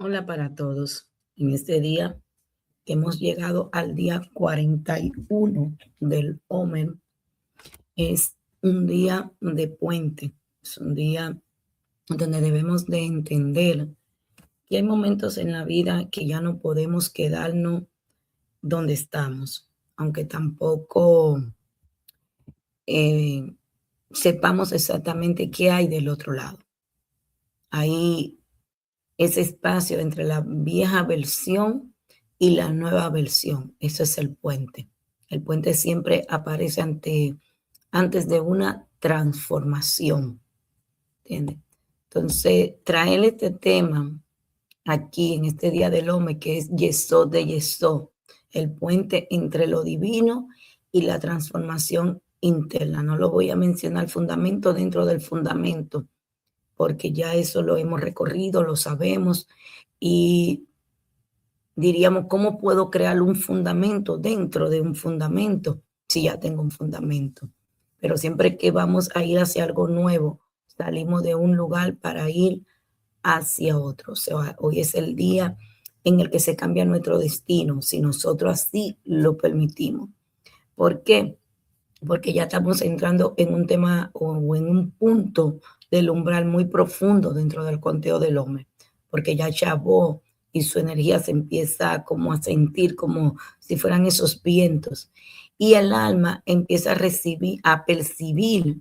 Hola para todos. En este día hemos llegado al día 41 del Omer. Es un día de puente, es un día donde debemos de entender que hay momentos en la vida que ya no podemos quedarnos donde estamos, aunque tampoco eh, sepamos exactamente qué hay del otro lado. Hay ese espacio entre la vieja versión y la nueva versión. Eso es el puente. El puente siempre aparece antes de una transformación, ¿entiendes? Entonces, traer este tema aquí en este Día del Hombre, que es Yesod de Yesod, el puente entre lo divino y la transformación interna. No lo voy a mencionar fundamento dentro del fundamento, porque ya eso lo hemos recorrido, lo sabemos, y diríamos, ¿cómo puedo crear un fundamento dentro de un fundamento si ya tengo un fundamento? Pero siempre que vamos a ir hacia algo nuevo, salimos de un lugar para ir hacia otro. O sea, hoy es el día en el que se cambia nuestro destino, si nosotros así lo permitimos. ¿Por qué? Porque ya estamos entrando en un tema o en un punto del umbral muy profundo dentro del conteo del hombre, porque ya Chabó y su energía se empieza como a sentir como si fueran esos vientos, y el alma empieza a recibir, a percibir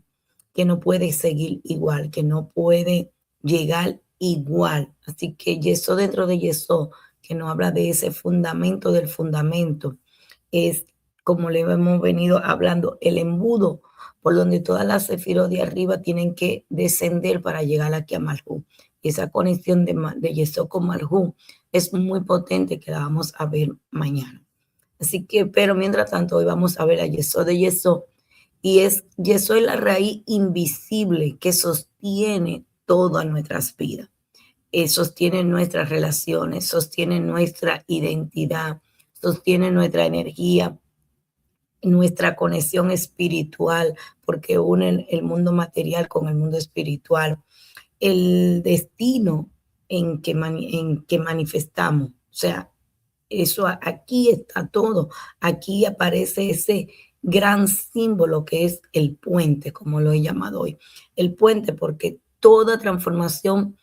que no puede seguir igual, que no puede llegar igual. Así que Yeso dentro de Yeso, que nos habla de ese fundamento del fundamento, es, como le hemos venido hablando, el embudo por donde todas las sefirot de arriba tienen que descender para llegar aquí a Malhú. Esa conexión de Yesod con Malhú es muy potente, que la vamos a ver mañana. Así que, pero mientras tanto, hoy vamos a ver a Yesod de Yesod, y Yesod es la raíz invisible que sostiene todas nuestras vidas. Sostiene nuestras relaciones, sostiene nuestra identidad, sostiene nuestra energía, nuestra conexión espiritual, porque une el mundo material con el mundo espiritual, el destino en que manifestamos. O sea, eso aquí está todo. Aquí aparece ese gran símbolo que es el puente, como lo he llamado hoy. El puente, porque toda transformación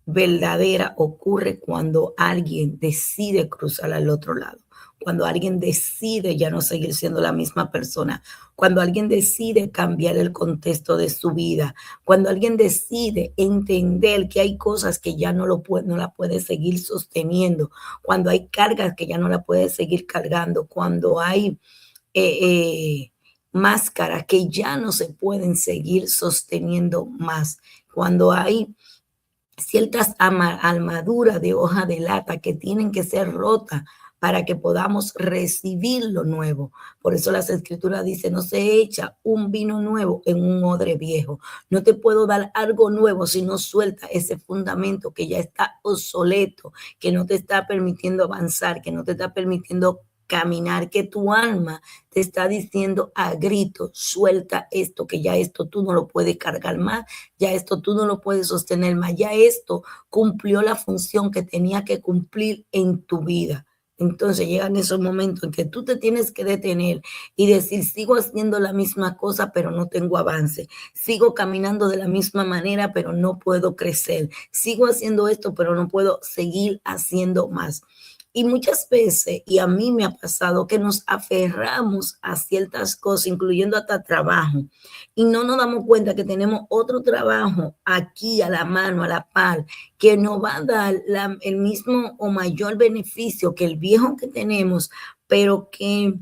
verdadera ocurre cuando alguien decide cruzar al otro lado, cuando alguien decide ya no seguir siendo la misma persona, cuando alguien decide cambiar el contexto de su vida, cuando alguien decide entender que hay cosas que ya no la puede seguir sosteniendo, cuando hay cargas que ya no la puede seguir cargando, cuando hay eh, eh, máscaras que ya no se pueden seguir sosteniendo más, cuando hay ciertas armaduras de hoja de lata que tienen que ser rotas para que podamos recibir lo nuevo. Por eso las escrituras dicen, no se echa un vino nuevo en un odre viejo. No te puedo dar algo nuevo si no suelta ese fundamento que ya está obsoleto, que no te está permitiendo avanzar, que no te está permitiendo caminar, que tu alma te está diciendo a grito, suelta esto, que ya esto tú no lo puedes cargar más, ya esto tú no lo puedes sostener más, ya esto cumplió la función que tenía que cumplir en tu vida. Entonces llegan esos momentos en que tú te tienes que detener y decir, sigo haciendo la misma cosa, pero no tengo avance. Sigo caminando de la misma manera, pero no puedo crecer. Sigo haciendo esto, pero no puedo seguir haciendo más. Y muchas veces, y a mí me ha pasado, que nos aferramos a ciertas cosas, incluyendo hasta trabajo, y no nos damos cuenta que tenemos otro trabajo aquí a la mano, a la par, que nos va a dar el mismo o mayor beneficio que el viejo que tenemos, pero que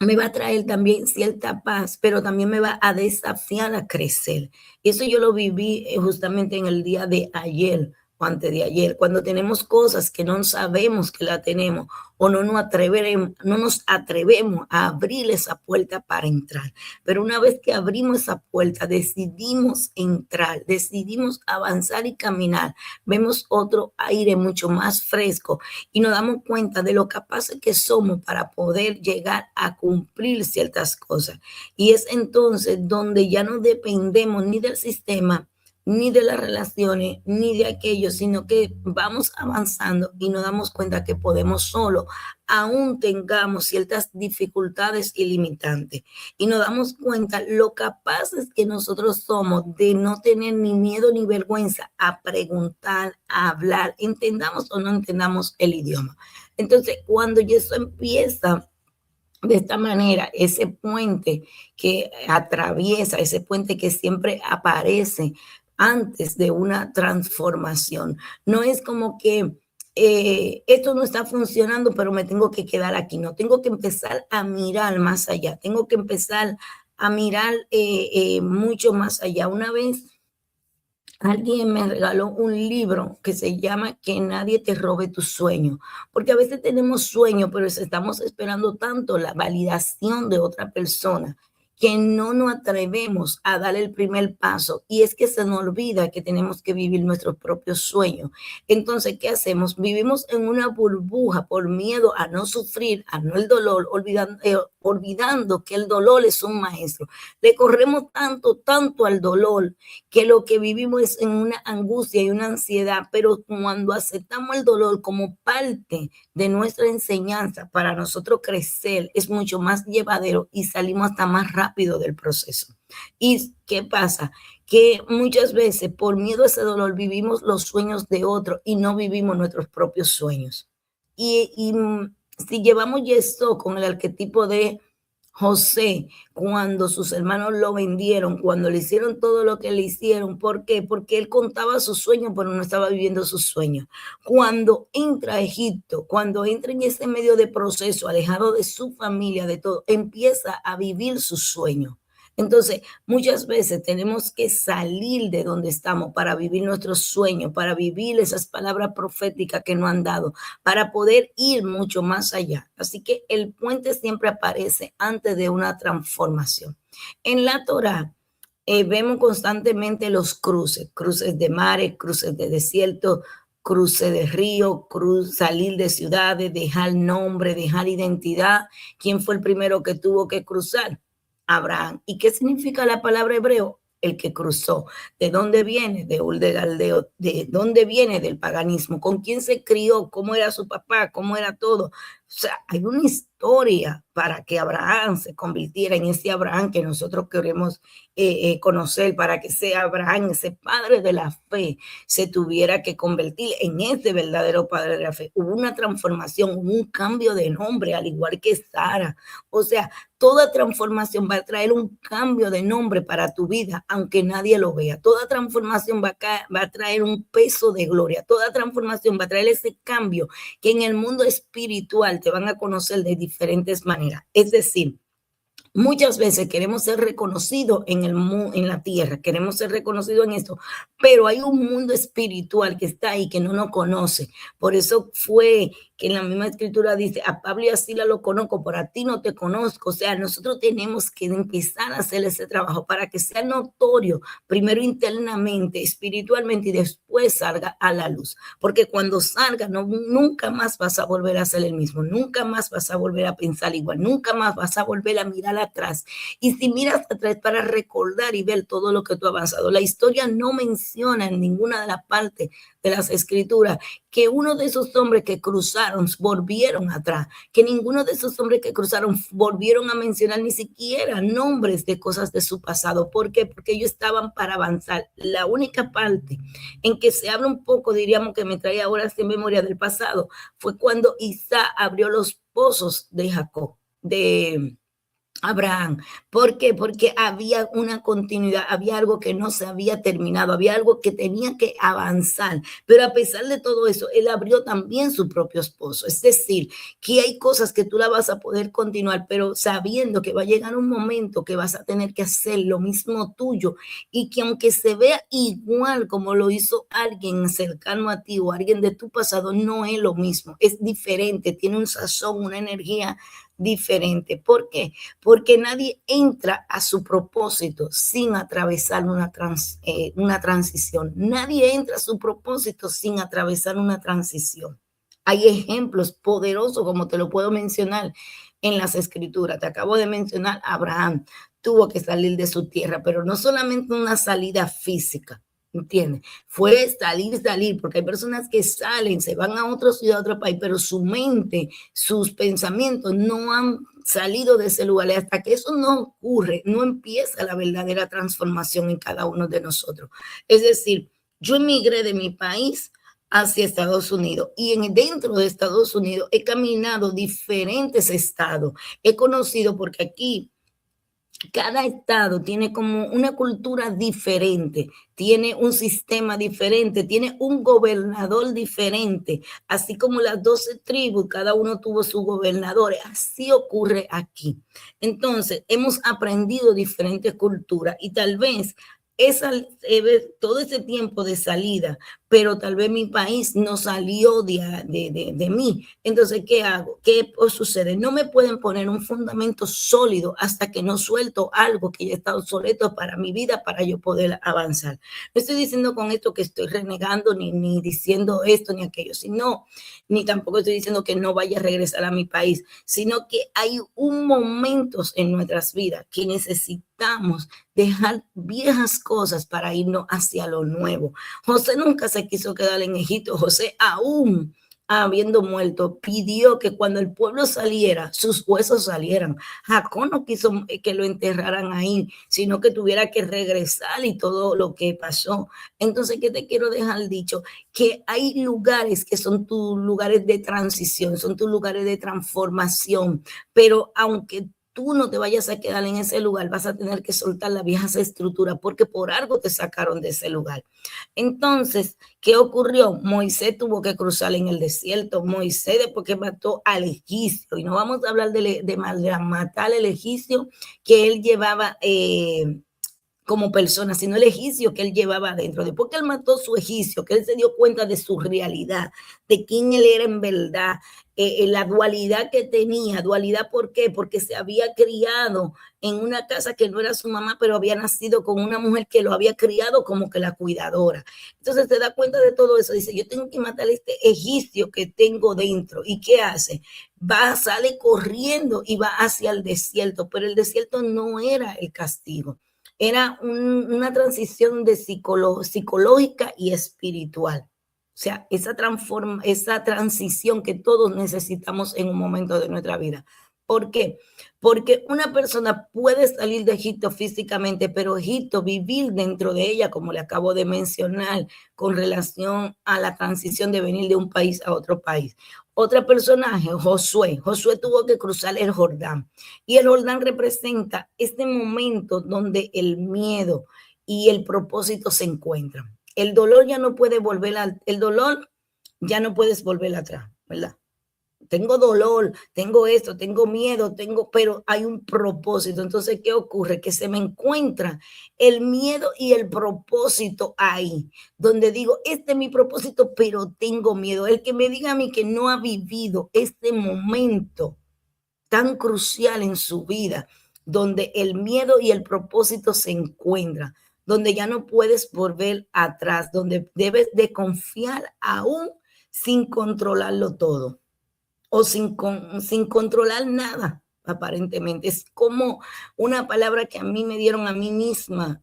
me va a traer también cierta paz, pero también me va a desafiar a crecer. Eso yo lo viví justamente en el día de ayer o antes de ayer, cuando tenemos cosas que no sabemos que la tenemos o no nos atrevemos a abrir esa puerta para entrar. Pero una vez que abrimos esa puerta, decidimos entrar, decidimos avanzar y caminar, vemos otro aire mucho más fresco y nos damos cuenta de lo capaces que somos para poder llegar a cumplir ciertas cosas. Y es entonces donde ya no dependemos ni del sistema ni de las relaciones, ni de aquello, sino que vamos avanzando y nos damos cuenta que podemos solo, aún tengamos ciertas dificultades y limitantes. Y nos damos cuenta lo capaces que nosotros somos de no tener ni miedo ni vergüenza a preguntar, a hablar, entendamos o no entendamos el idioma. Entonces, cuando ya eso empieza de esta manera, ese puente que atraviesa, ese puente que siempre aparece antes de una transformación. No es como que esto no está funcionando, pero me tengo que quedar aquí. No, tengo que empezar a mirar más allá. Tengo que empezar a mirar mucho más allá. Una vez alguien me regaló un libro que se llama Que nadie te robe tu sueño, porque a veces tenemos sueños, pero estamos esperando tanto la validación de otra persona que no nos atrevemos a dar el primer paso y es que se nos olvida que tenemos que vivir nuestros propios sueños. Entonces, ¿qué hacemos? Vivimos en una burbuja por miedo a no sufrir, a no el dolor, olvidando que el dolor es un maestro. Le corremos tanto, tanto al dolor que lo que vivimos es en una angustia y una ansiedad, pero cuando aceptamos el dolor como parte de nuestra enseñanza para nosotros crecer, es mucho más llevadero y salimos hasta más rápido del proceso. ¿Y qué pasa? Que muchas veces por miedo a ese dolor vivimos los sueños de otros y no vivimos nuestros propios sueños. Si llevamos ya esto con el arquetipo de José, cuando sus hermanos lo vendieron, cuando le hicieron todo lo que le hicieron, ¿por qué? Porque él contaba sus sueños, pero no estaba viviendo sus sueños. Cuando entra a Egipto, cuando entra en ese medio de proceso, alejado de su familia, de todo, empieza a vivir sus sueños. Entonces, muchas veces tenemos que salir de donde estamos para vivir nuestros sueños, para vivir esas palabras proféticas que nos han dado, para poder ir mucho más allá. Así que el puente siempre aparece antes de una transformación. En la Torá vemos constantemente los cruces, cruces de mares, cruces de desierto, cruce de río, salir de ciudades, dejar nombre, dejar identidad. ¿Quién fue el primero que tuvo que cruzar? Abraham. ¿Y qué significa la palabra hebreo? El que cruzó. ¿De dónde viene? De Ur de Galdeo. ¿De dónde viene? Del paganismo. ¿Con quién se crió? ¿Cómo era su papá? ¿Cómo era todo? O sea, hay una historia para que Abraham se convirtiera en ese Abraham que nosotros queremos conocer, para que sea Abraham, ese padre de la fe, se tuviera que convertir en ese verdadero padre de la fe. Hubo una transformación, hubo un cambio de nombre, al igual que Sara. O sea, toda transformación va a traer un cambio de nombre para tu vida, aunque nadie lo vea. Toda transformación va a traer un peso de gloria. Toda transformación va a traer ese cambio que en el mundo espiritual te van a conocer de diferentes maneras. Es decir, muchas veces queremos ser reconocidos en la tierra, queremos ser reconocidos en esto, pero hay un mundo espiritual que está ahí que no nos conoce. Por eso fue que en la misma escritura dice, a Pablo y a Sila lo conozco, pero a ti no te conozco. O sea, nosotros tenemos que empezar a hacer ese trabajo para que sea notorio, primero internamente, espiritualmente, y después salga a la luz. Porque cuando salga, nunca más vas a volver a ser el mismo, nunca más vas a volver a pensar igual, nunca más vas a volver a mirar atrás. Y si miras atrás para recordar y ver todo lo que tú has avanzado, la historia no menciona en ninguna de las partes de las escrituras que uno de esos hombres que cruzaron volvieron atrás, que ninguno de esos hombres que cruzaron volvieron a mencionar ni siquiera nombres de cosas de su pasado. ¿Por qué? Porque ellos estaban para avanzar. La única parte en que se habla un poco, diríamos que me trae ahora en memoria del pasado, fue cuando Isaac abrió los pozos de Jacob, de Abraham. ¿Por qué? Porque había una continuidad, había algo que no se había terminado, había algo que tenía que avanzar. Pero a pesar de todo eso, él abrió también su propio esposo. Es decir, que hay cosas que tú la vas a poder continuar, pero sabiendo que va a llegar un momento que vas a tener que hacer lo mismo tuyo y que aunque se vea igual como lo hizo alguien cercano a ti o alguien de tu pasado, no es lo mismo, es diferente, tiene un sazón, una energía diferente. ¿Por qué? Porque nadie entra a su propósito sin atravesar una transición. Nadie entra a su propósito sin atravesar una transición. Hay ejemplos poderosos, como te lo puedo mencionar en las escrituras. Te acabo de mencionar, Abraham tuvo que salir de su tierra, pero no solamente una salida física, ¿entiendes? Fue salir, porque hay personas que salen, se van a otra ciudad, a otro país, pero su mente, sus pensamientos no han salido de ese lugar. Y hasta que eso no ocurre, no empieza la verdadera transformación en cada uno de nosotros. Es decir, yo emigré de mi país hacia Estados Unidos y dentro de Estados Unidos he caminado diferentes estados. He conocido, porque aquí cada estado tiene como una cultura diferente, tiene un sistema diferente, tiene un gobernador diferente, así como las 12 tribus, cada uno tuvo sus gobernadores, así ocurre aquí. Entonces, hemos aprendido diferentes culturas y tal vez esa, todo ese tiempo de salida, pero tal vez mi país no salió de mí. Entonces, ¿qué hago? ¿Qué sucede? No me pueden poner un fundamento sólido hasta que no suelto algo que ya está obsoleto para mi vida, para yo poder avanzar. No estoy diciendo con esto que estoy renegando, ni diciendo esto, ni aquello, sino, ni tampoco estoy diciendo que no vaya a regresar a mi país, sino que hay un momentos en nuestras vidas que necesitamos dejar viejas cosas para irnos hacia lo nuevo. José nunca se quiso quedar en Egipto. José, aún habiendo muerto, pidió que cuando el pueblo saliera, sus huesos salieran. Jacob no quiso que lo enterraran ahí, sino que tuviera que regresar y todo lo que pasó. Entonces, ¿qué te quiero dejar dicho? Que hay lugares que son tus lugares de transición, son tus lugares de transformación, pero aunque tú no te vayas a quedar en ese lugar, vas a tener que soltar las viejas estructuras porque por algo te sacaron de ese lugar. Entonces, ¿qué ocurrió? Moisés tuvo que cruzar en el desierto. Moisés, después que mató al egipcio, y no vamos a hablar de matar al egipcio que él llevaba como persona, sino el egipcio que él llevaba adentro. Después que él mató a su egipcio, que él se dio cuenta de su realidad, de quién él era en verdad, la dualidad que tenía. ¿Dualidad por qué? Porque se había criado en una casa que no era su mamá, pero había nacido con una mujer que lo había criado como que la cuidadora. Entonces se da cuenta de todo eso. Dice, yo tengo que matar a este egipcio que tengo dentro. ¿Y qué hace? Sale corriendo y va hacia el desierto, pero el desierto no era el castigo. Era una transición de psicológica y espiritual. O sea, esa transición que todos necesitamos en un momento de nuestra vida. ¿Por qué? Porque una persona puede salir de Egipto físicamente, pero Egipto vivir dentro de ella, como le acabo de mencionar, con relación a la transición de venir de un país a otro país. Otro personaje, Josué. Josué tuvo que cruzar el Jordán. Y el Jordán representa este momento donde el miedo y el propósito se encuentran. El dolor ya no puede el dolor ya no puedes volver atrás, ¿verdad? Tengo dolor, tengo esto, tengo miedo, pero hay un propósito. Entonces, ¿qué ocurre? Que se me encuentra el miedo y el propósito ahí, donde digo, este es mi propósito, pero tengo miedo. El que me diga a mí que no ha vivido este momento tan crucial en su vida, donde el miedo y el propósito se encuentran, donde ya no puedes volver atrás, donde debes de confiar aún sin controlarlo todo o sin controlar nada, aparentemente. Es como una palabra que a mí me dieron a mí misma.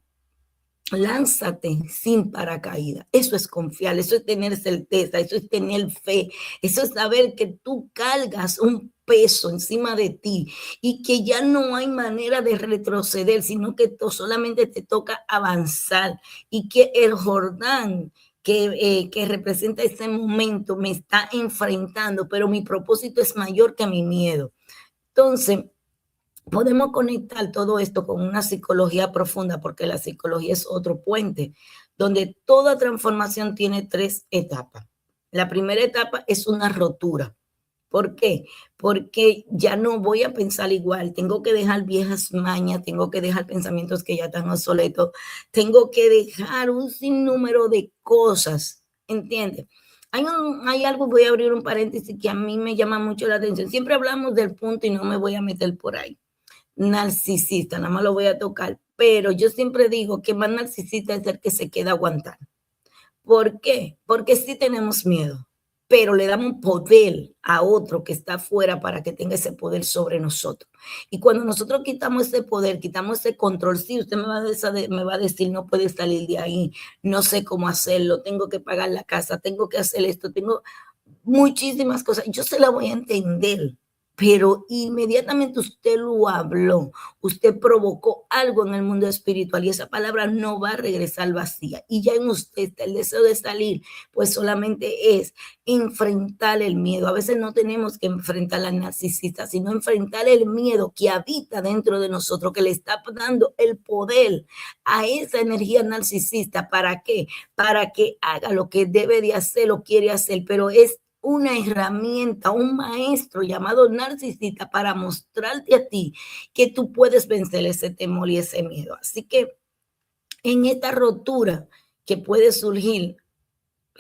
Lánzate sin paracaídas. Eso es confiar, eso es tener certeza, eso es tener fe, eso es saber que tú cargas un peso encima de ti y que ya no hay manera de retroceder, sino que solamente te toca avanzar y que el Jordán que representa ese momento me está enfrentando, pero mi propósito es mayor que mi miedo. Entonces, podemos conectar todo esto con una psicología profunda, porque la psicología es otro puente, donde toda transformación tiene 3 etapas. La primera etapa es una rotura. ¿Por qué? Porque ya no voy a pensar igual, tengo que dejar viejas mañas, tengo que dejar pensamientos que ya están obsoletos, tengo que dejar un sinnúmero de cosas, ¿entiendes? Hay algo, voy a abrir un paréntesis que a mí me llama mucho la atención. Siempre hablamos del punto y no me voy a meter por ahí. Narcisista, nada más lo voy a tocar, pero yo siempre digo que más narcisista es el que se queda aguantar. ¿Por qué? Porque sí tenemos miedo, pero le damos poder a otro que está afuera para que tenga ese poder sobre nosotros. Y cuando nosotros quitamos ese poder, quitamos ese control, sí, usted me va a decir, no puede salir de ahí, no sé cómo hacerlo, tengo que pagar la casa, tengo que hacer esto, tengo muchísimas cosas. Yo se la voy a entender, pero inmediatamente usted lo habló, usted provocó algo en el mundo espiritual y esa palabra no va a regresar vacía. Y ya en usted está el deseo de salir, pues solamente es enfrentar el miedo. A veces no tenemos que enfrentar al narcisista, sino enfrentar el miedo que habita dentro de nosotros, que le está dando el poder a esa energía narcisista. ¿Para qué? Para que haga lo que debe de hacer o quiere hacer, pero es una herramienta, un maestro llamado narcisista para mostrarte a ti que tú puedes vencer ese temor y ese miedo. Así que en esta rotura que puede surgir,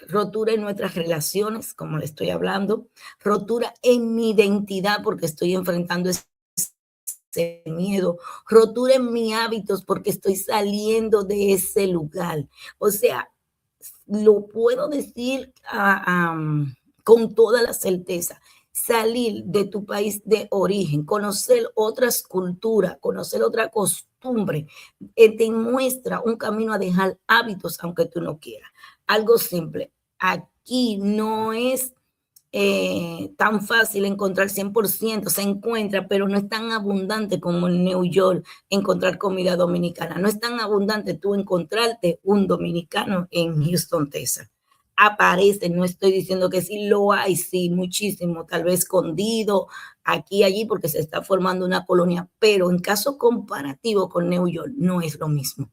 rotura en nuestras relaciones, como le estoy hablando, rotura en mi identidad porque estoy enfrentando ese miedo, rotura en mis hábitos porque estoy saliendo de ese lugar. O sea, lo puedo decir con toda la certeza. Salir de tu país de origen, conocer otras culturas, conocer otra costumbre, te muestra un camino a dejar hábitos aunque tú no quieras. Algo simple. Aquí no es tan fácil encontrar 100%, se encuentra, pero no es tan abundante como en New York encontrar comida dominicana. No es tan abundante tú encontrarte un dominicano en Houston, Texas. Aparece, no estoy diciendo que sí lo hay, sí, muchísimo, tal vez escondido aquí y allí porque se está formando una colonia, pero en caso comparativo con New York no es lo mismo.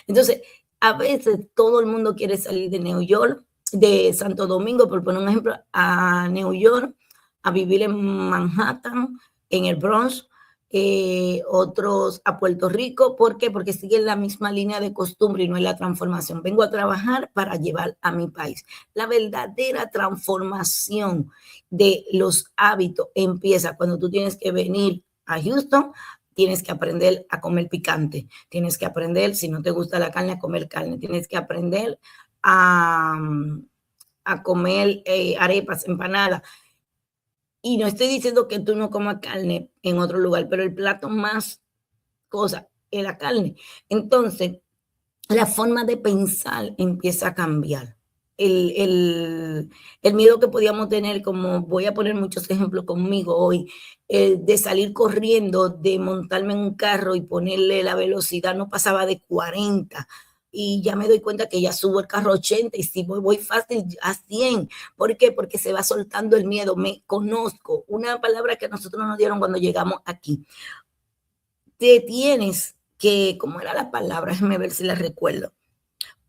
Entonces, a veces todo el mundo quiere salir de New York, de Santo Domingo, por poner un ejemplo, a New York, a vivir en Manhattan, en el Bronx, otros a Puerto Rico. ¿Por qué? Porque siguen la misma línea de costumbre y no es la transformación. Vengo a trabajar para llevar a mi país. La verdadera transformación de los hábitos empieza cuando tú tienes que venir a Houston, tienes que aprender a comer picante, tienes que aprender, si no te gusta la carne, a comer carne, tienes que aprender a, a comer arepas, empanadas. Y no estoy diciendo que tú no comas carne en otro lugar, pero el plato más cosa es la carne. Entonces, la forma de pensar empieza a cambiar. El, el, el miedo que podíamos tener, como voy a poner muchos ejemplos conmigo hoy, de salir corriendo, de montarme en un carro y ponerle la velocidad, no pasaba de 40 y ya me doy cuenta que ya subo el carro a 80 y si voy fácil a 100. ¿Por qué? Porque se va soltando el miedo, me conozco. Una palabra que nosotros nos dieron cuando llegamos aquí. Te tienes que, ¿cómo era la palabra? Déjame ver si la recuerdo.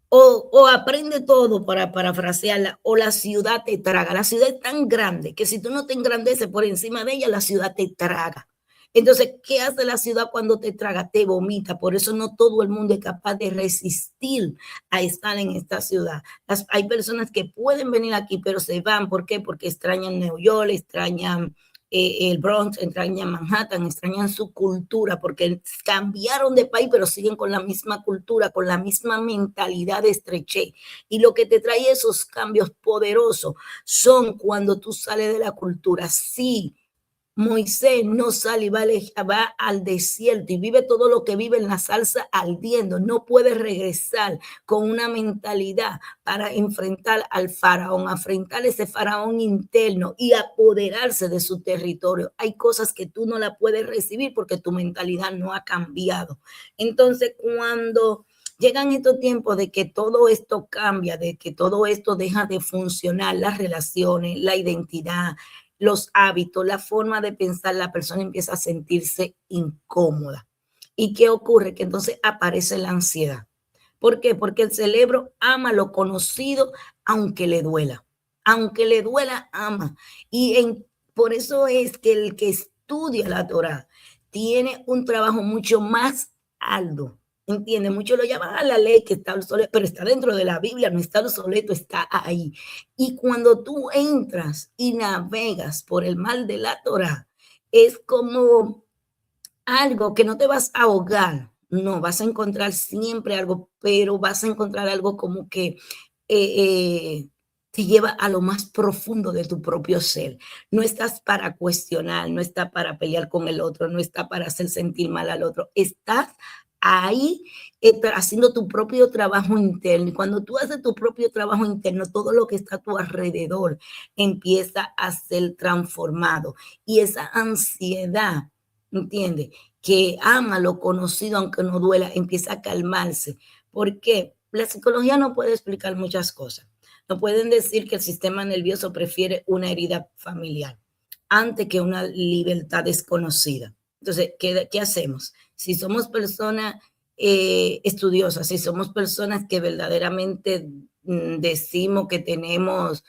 O aprende todo para parafrasearla, o la ciudad te traga. La ciudad es tan grande que si tú no te engrandeces por encima de ella, la ciudad te traga. Entonces, ¿qué hace la ciudad cuando te traga? Te vomita. Por eso no todo el mundo es capaz de resistir a estar en esta ciudad. Hay personas que pueden venir aquí, pero se van. ¿Por qué? Porque extrañan New York, extrañan el Bronx, extrañan Manhattan, extrañan su cultura, porque cambiaron de país, pero siguen con la misma cultura, con la misma mentalidad de estrechez. Y lo que te trae esos cambios poderosos son cuando tú sales de la cultura. Sí, Moisés no sale y va al desierto y vive todo lo que vive en la salsa ardiendo. No puede regresar con una mentalidad para enfrentar al faraón, enfrentar ese faraón interno y apoderarse de su territorio. Hay cosas que tú no la puedes recibir porque tu mentalidad no ha cambiado. Entonces, cuando llegan estos tiempos de que todo esto cambia, de que todo esto deja de funcionar, las relaciones, la identidad, los hábitos, la forma de pensar, la persona empieza a sentirse incómoda. ¿Y qué ocurre? Que entonces aparece la ansiedad. ¿Por qué? Porque el cerebro ama lo conocido aunque le duela. Aunque le duela, ama. Por eso es que el que estudia la Torah tiene un trabajo mucho más arduo. ¿Entiendes? Muchos lo llaman a la ley que está obsoleto, pero está dentro de la Biblia, no está obsoleto, está ahí. Y cuando tú entras y navegas por el mar de la Torah, es como algo que no te vas a ahogar, no, vas a encontrar siempre algo, pero vas a encontrar algo como que eh, eh, te lleva a lo más profundo de tu propio ser. No estás para cuestionar, no estás para pelear con el otro, no estás para hacer sentir mal al otro. Estás ahí haciendo tu propio trabajo interno. Y cuando tú haces tu propio trabajo interno, todo lo que está a tu alrededor empieza a ser transformado. Y esa ansiedad, ¿entiendes? Que ama lo conocido aunque no duela, empieza a calmarse. ¿Por qué? La psicología no puede explicar muchas cosas. No pueden decir que el sistema nervioso prefiere una herida familiar antes que una libertad desconocida. Entonces, ¿qué hacemos? Si somos personas estudiosas, si somos personas que verdaderamente decimos que tenemos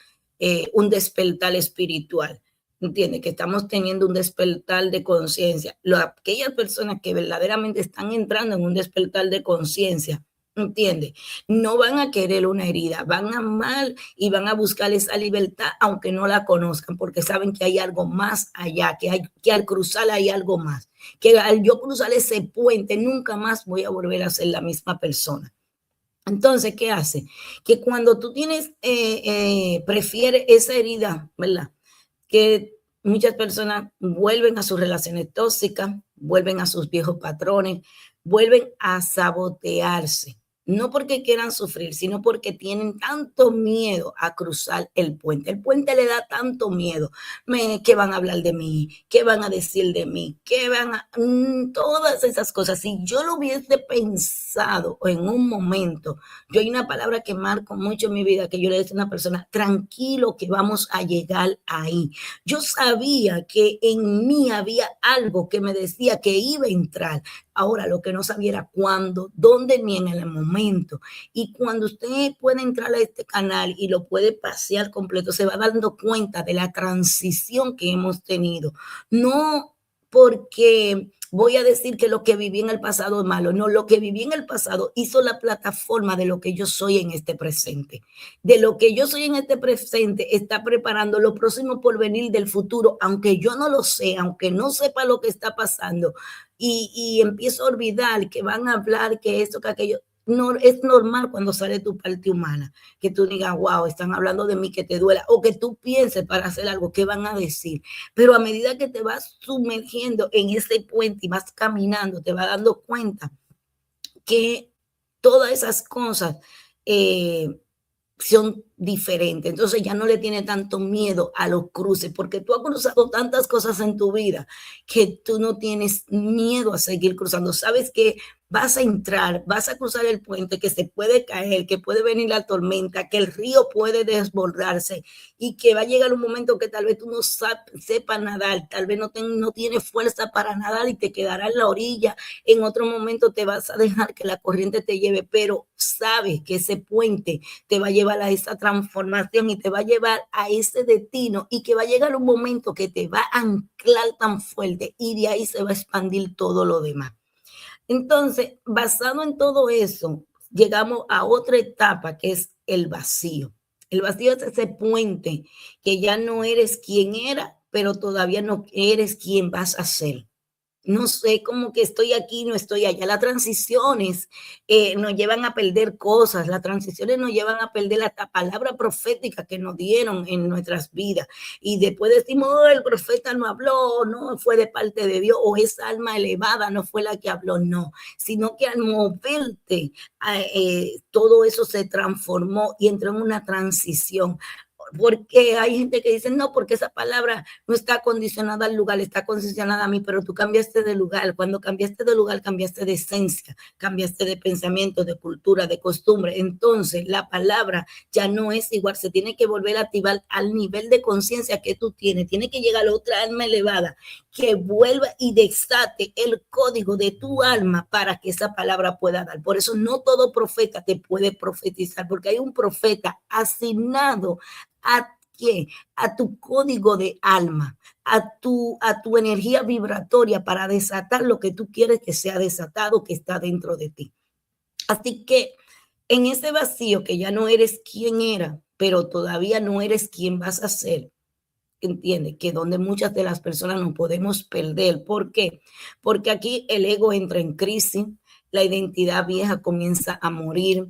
un despertar espiritual, ¿entiendes? Que estamos teniendo un despertar de conciencia. Aquellas personas que verdaderamente están entrando en un despertar de conciencia, ¿entiendes? No van a querer una herida, van a amar y van a buscar esa libertad, aunque no la conozcan, porque saben que hay algo más allá, que al cruzar hay algo más, que al yo cruzar ese puente nunca más voy a volver a ser la misma persona. Entonces, ¿qué hace? Que cuando tú tienes, prefiere esa herida, ¿verdad? Que muchas personas vuelven a sus relaciones tóxicas, vuelven a sus viejos patrones, vuelven a sabotearse. No porque quieran sufrir, sino porque tienen tanto miedo a cruzar el puente. El puente le da tanto miedo. ¿Qué van a hablar de mí? ¿Qué van a decir de mí? ¿Qué van a...? Todas esas cosas. Si yo lo hubiese pensado en un momento, yo hay una palabra que marco mucho en mi vida, que yo le decía a una persona, tranquilo que vamos a llegar ahí. Yo sabía que en mí había algo que me decía que iba a entrar. Ahora lo que no sabía era cuándo, dónde ni en el momento. Y cuando usted puede entrar a este canal y lo puede pasear completo, se va dando cuenta de la transición que hemos tenido. No porque voy a decir que lo que viví en el pasado es malo. No, lo que viví en el pasado hizo la plataforma de lo que yo soy en este presente. De lo que yo soy en este presente está preparando lo próximo por venir del futuro, aunque yo no lo sé, aunque no sepa lo que está pasando y empiezo a olvidar que van a hablar que esto, que aquello. No, es normal cuando sale tu parte humana, que tú digas, wow, están hablando de mí, que te duela, o que tú pienses para hacer algo, ¿qué van a decir? Pero a medida que te vas sumergiendo en ese puente y vas caminando, te vas dando cuenta que todas esas cosas eh, son diferentes. Entonces ya no le tiene tanto miedo a los cruces, porque tú has cruzado tantas cosas en tu vida que tú no tienes miedo a seguir cruzando. Sabes que vas a entrar, vas a cruzar el puente, que se puede caer, que puede venir la tormenta, que el río puede desbordarse y que va a llegar un momento que tal vez tú no sepas nadar, tal vez no tienes fuerza para nadar y te quedarás en la orilla. En otro momento te vas a dejar que la corriente te lleve, pero sabes que ese puente te va a llevar a esa transformación y te va a llevar a ese destino y que va a llegar un momento que te va a anclar tan fuerte y de ahí se va a expandir todo lo demás. Entonces, basado en todo eso, llegamos a otra etapa que es el vacío. El vacío es ese puente que ya no eres quien era, pero todavía no eres quien vas a ser. No sé, como que estoy aquí, no estoy allá. Las transiciones nos llevan a perder cosas, las transiciones nos llevan a perder la palabra profética que nos dieron en nuestras vidas. Y después decimos, oh, el profeta no habló, no fue de parte de Dios, o esa alma elevada no fue la que habló, no, sino que al moverte, todo eso se transformó y entró en una transición. Porque hay gente que dice, no, porque esa palabra no está condicionada al lugar, está condicionada a mí, pero tú cambiaste de lugar. Cuando cambiaste de lugar, cambiaste de esencia, cambiaste de pensamiento, de cultura, de costumbre. Entonces, la palabra ya no es igual, se tiene que volver a activar al nivel de conciencia que tú tienes. Tiene que llegar a otra alma elevada que vuelva y desate el código de tu alma para que esa palabra pueda dar. Por eso no todo profeta te puede profetizar, porque hay un profeta asignado a qué, a tu código de alma, a tu energía vibratoria para desatar lo que tú quieres que sea desatado, que está dentro de ti. Así que en ese vacío que ya no eres quien era, pero todavía no eres quien vas a ser, entiende que donde muchas de las personas nos podemos perder. ¿Por qué? Porque aquí el ego entra en crisis, la identidad vieja comienza a morir,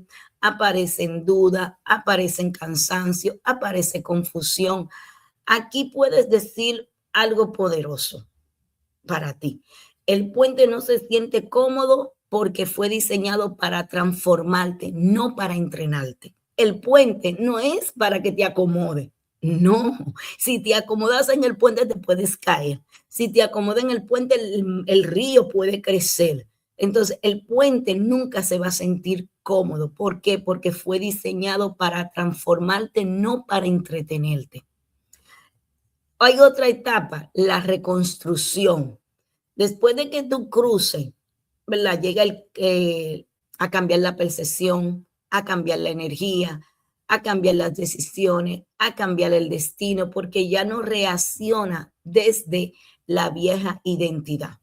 aparecen duda, aparecen cansancio, aparece confusión. Aquí puedes decir algo poderoso para ti. El puente no se siente cómodo porque fue diseñado para transformarte, no para entrenarte. El puente no es para que te acomode. No, si te acomodas en el puente te puedes caer. Si te acomodas en el puente, el río puede crecer. Entonces, el puente nunca se va a sentir cómodo. ¿Por qué? Porque fue diseñado para transformarte, no para entretenerte. Hay otra etapa, la reconstrucción. Después de que tú cruces, ¿verdad? Llega a cambiar la percepción, a cambiar la energía, a cambiar las decisiones, a cambiar el destino, porque ya no reacciona desde la vieja identidad.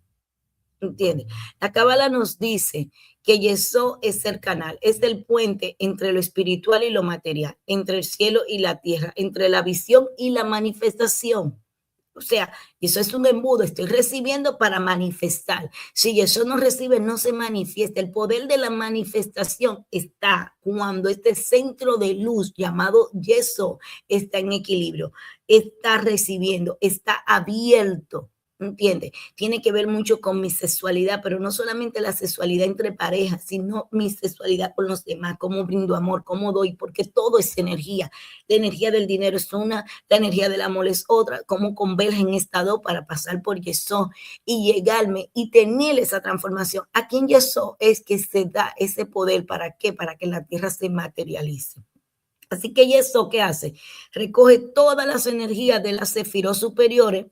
¿Entiendes? La Cábala nos dice que Yesod es el canal, es el puente entre lo espiritual y lo material, entre el cielo y la tierra, entre la visión y la manifestación. O sea, eso es un embudo, estoy recibiendo para manifestar. Si eso no recibe, no se manifiesta. El poder de la manifestación está cuando este centro de luz llamado Yeso está en equilibrio, está recibiendo, está abierto. ¿Entiendes? Tiene que ver mucho con mi sexualidad, pero no solamente la sexualidad entre parejas, sino mi sexualidad con los demás, cómo brindo amor, cómo doy, porque todo es energía. La energía del dinero es una, la energía del amor es otra, cómo convergen estas dos para pasar por Yesod y llegarme y tener esa transformación. Aquí en Yesod es que se da ese poder, ¿para qué? Para que la tierra se materialice. Así que Yesod, ¿qué hace? Recoge todas las energías de las sefirot superiores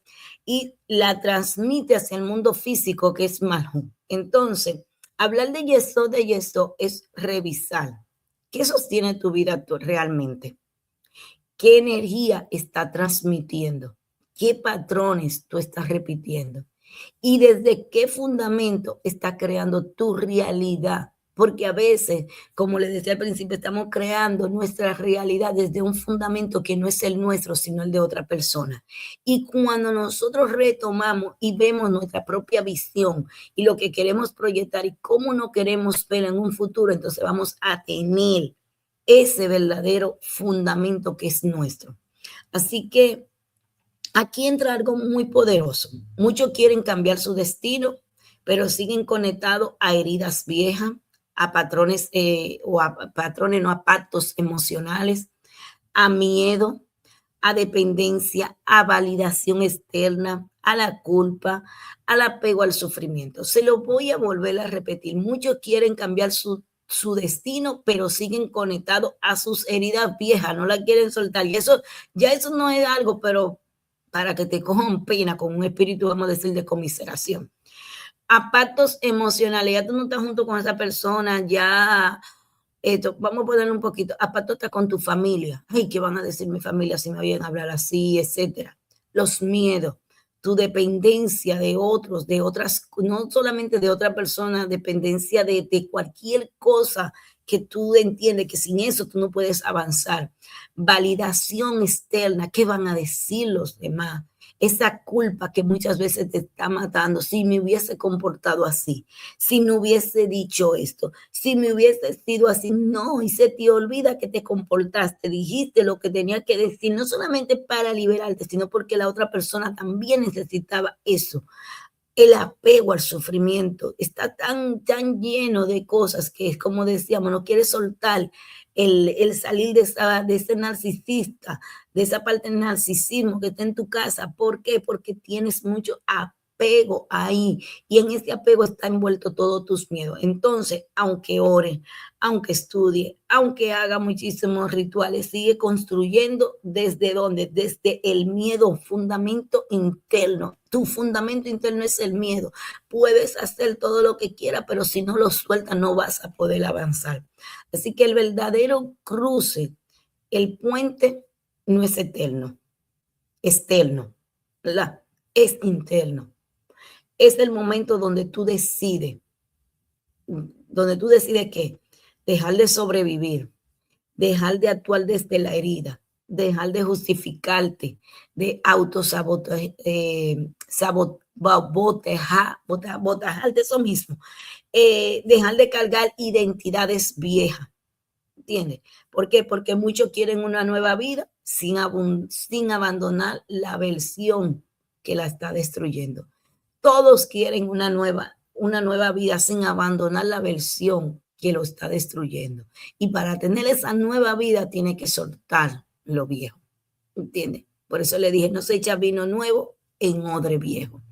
y la transmite hacia el mundo físico, que es Malhut. Entonces, hablar de Yesod es revisar qué sostiene tu vida realmente, qué energía está transmitiendo, qué patrones tú estás repitiendo y desde qué fundamento está creando tu realidad. Porque a veces, como les decía al principio, estamos creando nuestra realidad desde un fundamento que no es el nuestro, sino el de otra persona. Y cuando nosotros retomamos y vemos nuestra propia visión y lo que queremos proyectar y cómo no queremos ver en un futuro, entonces vamos a tener ese verdadero fundamento que es nuestro. Así que aquí entra algo muy poderoso. Muchos quieren cambiar su destino, pero siguen conectados a heridas viejas, a patrones no a pactos emocionales, a miedo, a dependencia, a validación externa, a la culpa, al apego al sufrimiento. Se lo voy a volver a repetir. Muchos quieren cambiar su destino, pero siguen conectados a sus heridas viejas, no la quieren soltar. Y eso, ya eso no es algo, pero para que te cojan pena con un espíritu, vamos a decir, de conmiseración. A pactos emocionales, ya tú no estás junto con esa persona, ya esto, vamos a ponerle un poquito, a pacto está con tu familia. Ay, ¿qué van a decir mi familia si me oyen hablar así, etcétera? Los miedos, tu dependencia de otros, de otras, no solamente de otra persona, dependencia de cualquier cosa que tú entiendes que sin eso tú no puedes avanzar. Validación externa, ¿qué van a decir los demás? Esa culpa que muchas veces te está matando, si me hubiese comportado así, si no hubiese dicho esto, si me hubiese sido así, no, y se te olvida que te comportaste, dijiste lo que tenía que decir, no solamente para liberarte, sino porque la otra persona también necesitaba eso. El apego al sufrimiento está tan lleno de cosas que es como decíamos, no quiere soltar el salir de ese narcisista, de esa parte del narcisismo que está en tu casa. ¿Por qué? Porque tienes mucho apego ahí y en ese apego está envuelto todos tus miedos. Entonces, aunque ore, aunque estudie, aunque haga muchísimos rituales, sigue construyendo desde dónde, desde el miedo, fundamento interno. Tu fundamento interno es el miedo. Puedes hacer todo lo que quieras, pero si no lo sueltas no vas a poder avanzar. Así que el verdadero cruce, el puente no es eterno, externo, ¿verdad? Es interno. Es el momento donde tú decides que dejar de sobrevivir, dejar de actuar desde la herida, dejar de justificarte, de autosabotaje, botejarte eso mismo, dejar de cargar identidades viejas. ¿entiendes? ¿Por qué? Porque muchos quieren una nueva vida sin abandonar la versión que la está destruyendo. Todos quieren una nueva vida sin abandonar la versión que lo está destruyendo. Y para tener esa nueva vida tiene que soltar lo viejo, ¿entiendes? Por eso le dije, no se echa vino nuevo en odre viejo.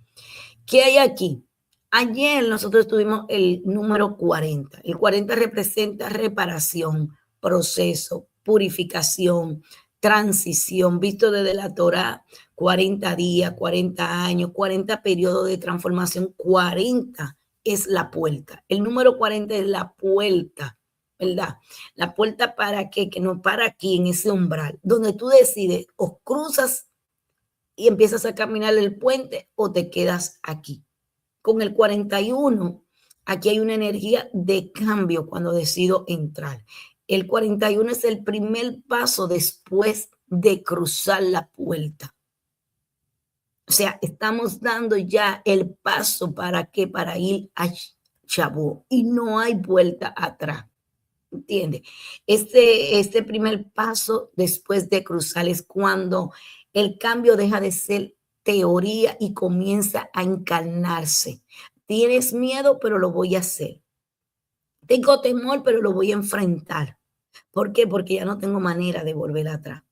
¿Qué hay aquí? Ayer nosotros tuvimos el número 40. El 40 representa reparación, proceso, purificación, transición, visto desde la Torá, 40 días, 40 años, 40 periodos de transformación, 40 es la puerta. El número 40 es la puerta, ¿verdad? La puerta para qué, que no para aquí en ese umbral, donde tú decides o cruzas y empiezas a caminar el puente o te quedas aquí. Con el 41, aquí hay una energía de cambio cuando decido entrar. El 41 es el primer paso después de cruzar la puerta. O sea, estamos dando ya el paso para qué, para ir a Shavuot y no hay vuelta atrás. ¿Entiendes? Este primer paso después de cruzar es cuando el cambio deja de ser teoría y comienza a encarnarse. Tienes miedo, pero lo voy a hacer. Tengo temor, pero lo voy a enfrentar. ¿Por qué? Porque ya no tengo manera de volver atrás.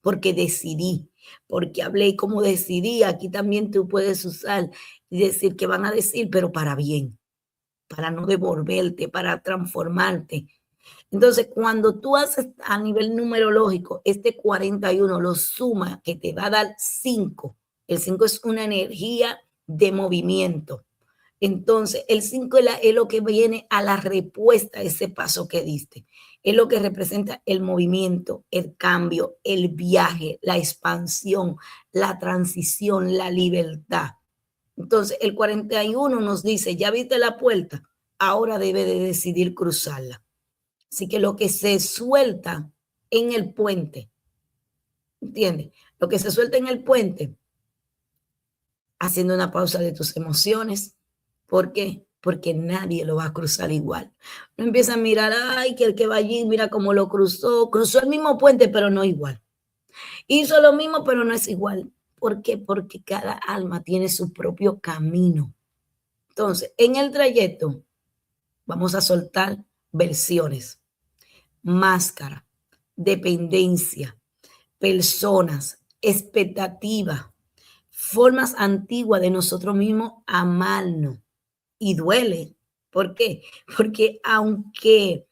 Porque decidí, porque hablé y como decidí, aquí también tú puedes usar y decir que van a decir, pero para bien, para no devolverte, para transformarte. Entonces, cuando tú haces a nivel numerológico este 41, lo suma, que te va a dar 5. El 5 es una energía de movimiento. Entonces, el 5 es lo que viene a la respuesta a ese paso que diste. Es lo que representa el movimiento, el cambio, el viaje, la expansión, la transición, la libertad. Entonces, el 41 nos dice, ya viste la puerta, ahora debe de decidir cruzarla. Así que lo que se suelta en el puente, ¿entiendes? Lo que se suelta en el puente, haciendo una pausa de tus emociones. ¿Por qué? Porque nadie lo va a cruzar igual. No empieza a mirar, ay, que el que va allí, mira cómo lo cruzó. Cruzó el mismo puente, pero no igual. Hizo lo mismo, pero no es igual. ¿Por qué? Porque cada alma tiene su propio camino. Entonces, en el trayecto, vamos a soltar versiones, máscara, dependencia, personas, expectativas, formas antiguas de nosotros mismos amarnos. Y duele. ¿Por qué? Porque aunque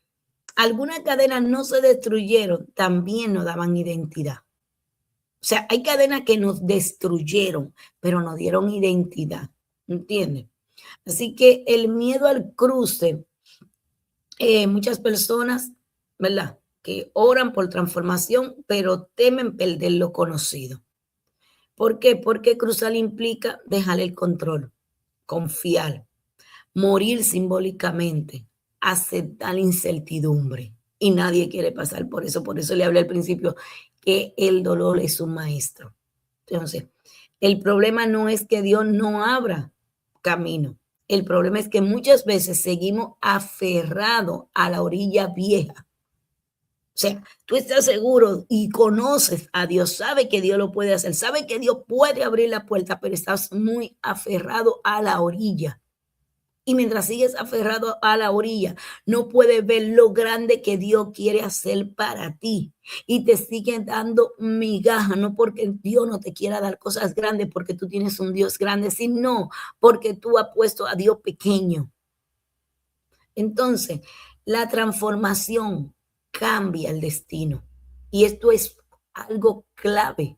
algunas cadenas no se destruyeron, también nos daban identidad. O sea, hay cadenas que nos destruyeron, pero nos dieron identidad. ¿Entiendes? Así que el miedo al cruce, muchas personas, ¿verdad? Que oran por transformación, pero temen perder lo conocido. ¿Por qué? Porque cruzar implica dejar el control, confiar, morir simbólicamente, aceptar la incertidumbre. Y nadie quiere pasar por eso le hablé al principio que el dolor es un maestro. Entonces, el problema no es que Dios no abra camino. El problema es que muchas veces seguimos aferrados a la orilla vieja. O sea, tú estás seguro y conoces a Dios, sabe que Dios lo puede hacer, sabe que Dios puede abrir la puerta, pero estás muy aferrado a la orilla. Y mientras sigues aferrado a la orilla, no puedes ver lo grande que Dios quiere hacer para ti. Y te siguen dando migajas, no porque Dios no te quiera dar cosas grandes, porque tú tienes un Dios grande, sino porque tú has puesto a Dios pequeño. Entonces, la transformación cambia el destino. Y esto es algo clave.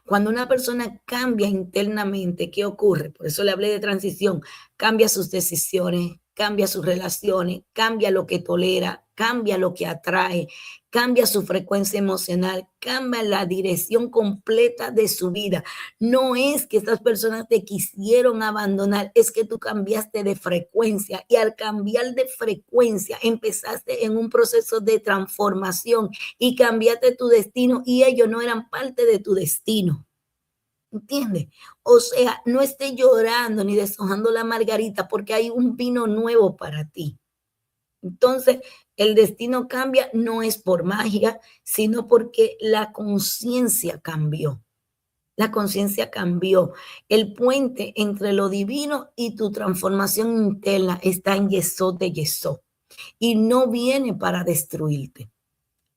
Cuando una persona cambia internamente, ¿qué ocurre? Por eso le hablé de transición. Cambia sus decisiones, cambia sus relaciones, cambia lo que tolera, cambia lo que atrae, cambia su frecuencia emocional, cambia la dirección completa de su vida. No es que estas personas te quisieron abandonar, es que tú cambiaste de frecuencia y al cambiar de frecuencia empezaste en un proceso de transformación y cambiaste tu destino y ellos no eran parte de tu destino. ¿Entiendes? O sea, no estés llorando ni deshojando la margarita porque hay un vino nuevo para ti. Entonces, el destino cambia no es por magia, sino porque la conciencia cambió. La conciencia cambió. El puente entre lo divino y tu transformación interna está en Yesod de Yesod. Y no viene para destruirte,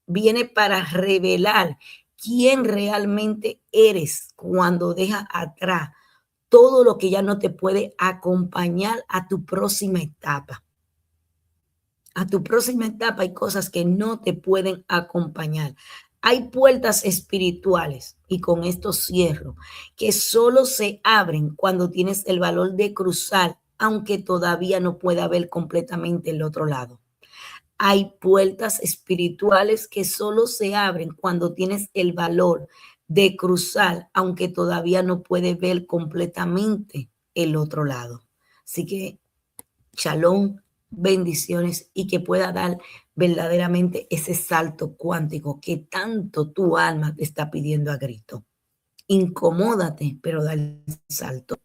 viene para revelar quién realmente eres cuando dejas atrás todo lo que ya no te puede acompañar a tu próxima etapa. A tu próxima etapa hay cosas que no te pueden acompañar. Hay puertas espirituales, y con esto cierro, que solo se abren cuando tienes el valor de cruzar, aunque todavía no pueda ver completamente el otro lado. Hay puertas espirituales que solo se abren cuando tienes el valor de cruzar, aunque todavía no puedes ver completamente el otro lado. Así que shalom, bendiciones y que pueda dar verdaderamente ese salto cuántico que tanto tu alma te está pidiendo a grito. Incomódate, pero da el salto.